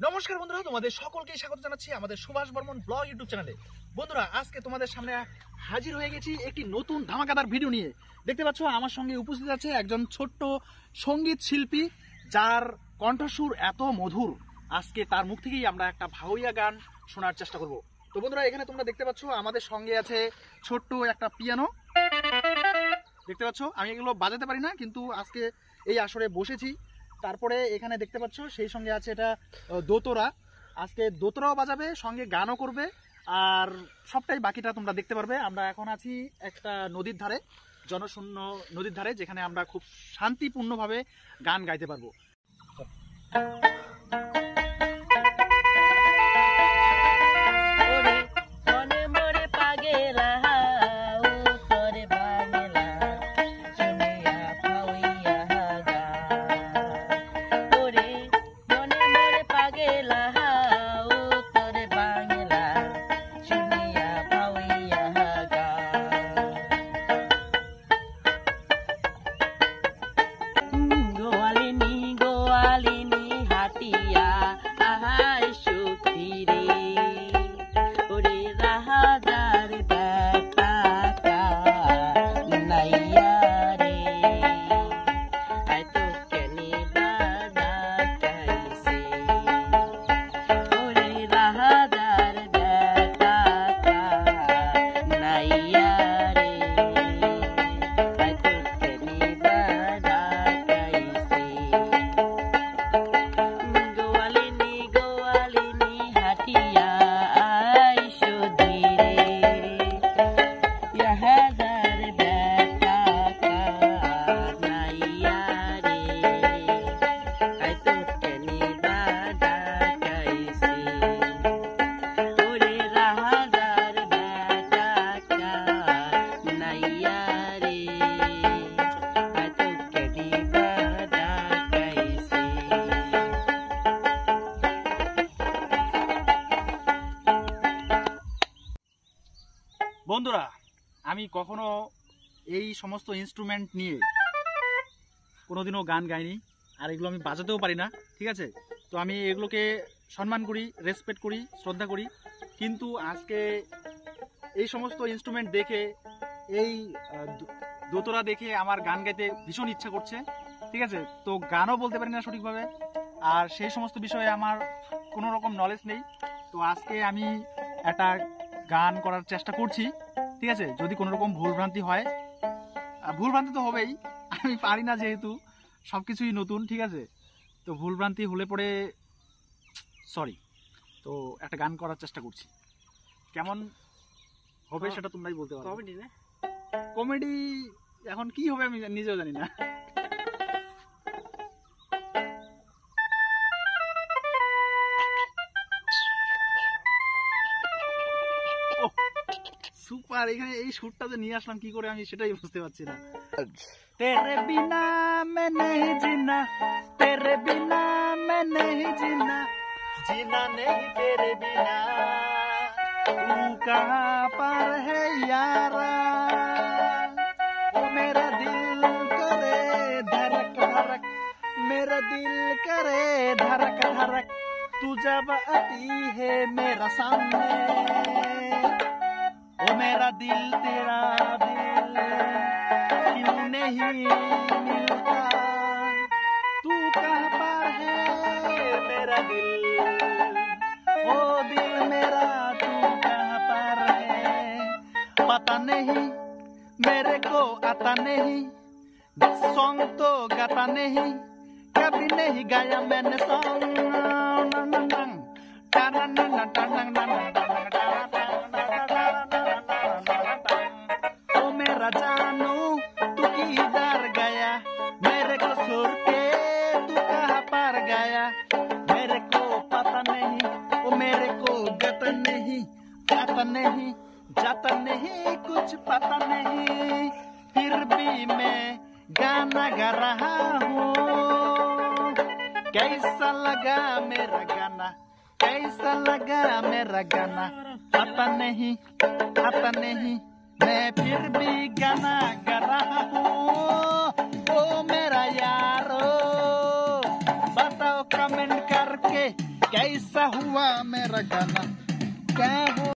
নমস্কার বন্ধুরা, তোমাদের সকলকে স্বাগত জানাচ্ছি আমাদের সুভাষ বর্মন ব্লগ ইউটিউব চ্যানেলে। বন্ধুরা, আজকে তোমাদের সামনে হাজির হয়ে গেছি একটি নতুন ধামাকাদার ভিডিও নিয়ে। দেখতে পাচ্ছ আমার সঙ্গে উপস্থিত আছে একজন ছোট্ট সঙ্গীত শিল্পী, যার কণ্ঠস্বর এত মধুর। আজকে তার মুখ থেকেই আমরা একটা ভাওয়াইয়া গান শোনার চেষ্টা করব। তো বন্ধুরা, এখানে তোমরা দেখতে পাচ্ছ আমাদের সঙ্গে আছে ছোট্ট একটা পিয়ানো। দেখতে পাচ্ছ আমি এগুলো বাজাতে পারি না, কিন্তু আজকে এই আসরে বসেছি। তারপরে এখানে দেখতে পাচ্ছ সেই সঙ্গে আছে এটা দোতরা। আজকে দোতরাও বাজাবে, সঙ্গে গানও করবে, আর সবটাই বাকিটা তোমরা দেখতে পারবে। আমরা এখন আছি একটা নদীর ধারে, জনশূন্য নদীর ধারে, যেখানে আমরা খুব শান্তিপূর্ণভাবে গান গাইতে পারবো। বন্ধুরা, আমি কখনো এই সমস্ত ইনস্ট্রুমেন্ট নিয়ে কোনোদিনও গান গাইনি, আর এগুলো আমি বাজাতেও পারি না, ঠিক আছে? তো আমি এগুলোকে সম্মান করি, রেসপেক্ট করি, শ্রদ্ধা করি। কিন্তু আজকে এই সমস্ত ইনস্ট্রুমেন্ট দেখে, এই দোতরা দেখে আমার গান গাইতে ভীষণ ইচ্ছা করছে, ঠিক আছে? তো গানও বলতে পারি না সঠিকভাবে, আর সেই সমস্ত বিষয়ে আমার কোনো রকম নলেজ নেই। তো আজকে আমি একটা গান করার চেষ্টা করছি, ঠিক আছে? যদি কোনো রকম ভুলভ্রান্তি হয়, ভুলভ্রান্তি তো হবেই, আমি পারি না যেহেতু, সব কিছুই নতুন, ঠিক আছে? তো ভুলভ্রান্তি হলে পরে সরি। তো একটা গান করার চেষ্টা করছি, কেমন হবে সেটা তোমরাই বলতে পারো। কমেডি না? কমেডি এখন কি হবে আমি নিজেও জানি না। সুপার, এখানে এই সুরটা যে নিয়ে আসলাম কি করে আমি সেটাই বুঝতে পারছি না। তেরে বিনা मैं नहीं जीना, तेरे बिना मैं नहीं जीना, जीना नहीं तेरे बिना, तू कहाँ पर है यारा, ओ मेरा दिल करे धड़क धड़क, मेरा दिल करे धड़क धड़क, तू जब आती है मेरा सामने, ओ मेरा दिल तेरा दिल क्यों नहीं मिलता, तू कहाँ पर है मेरा दिल, ओ दिल मेरा तू कहाँ पर है, पता नहीं मेरे को आता नहीं, सॉन्ग तो गाता नहीं, कभी नहीं गाया मैंने सॉन्ग, जानू तू किधर गया, मेरे को सुर के तू कहाँ पर गया, मेरे को पता नहीं, वो मेरे को गता नहीं, आता नहीं, जाता नहीं, कुछ पता नहीं, फिर भी मैं गाना गा रहा हूँ। कैसा लगा मेरा गाना, कैसा लगा मेरा गाना, आता नहीं, आता नहीं, मैं फिर भी गाना गा रहा हूँ। ओ कमेंट करके कैसा हुआ मेरा गाना, क्या हो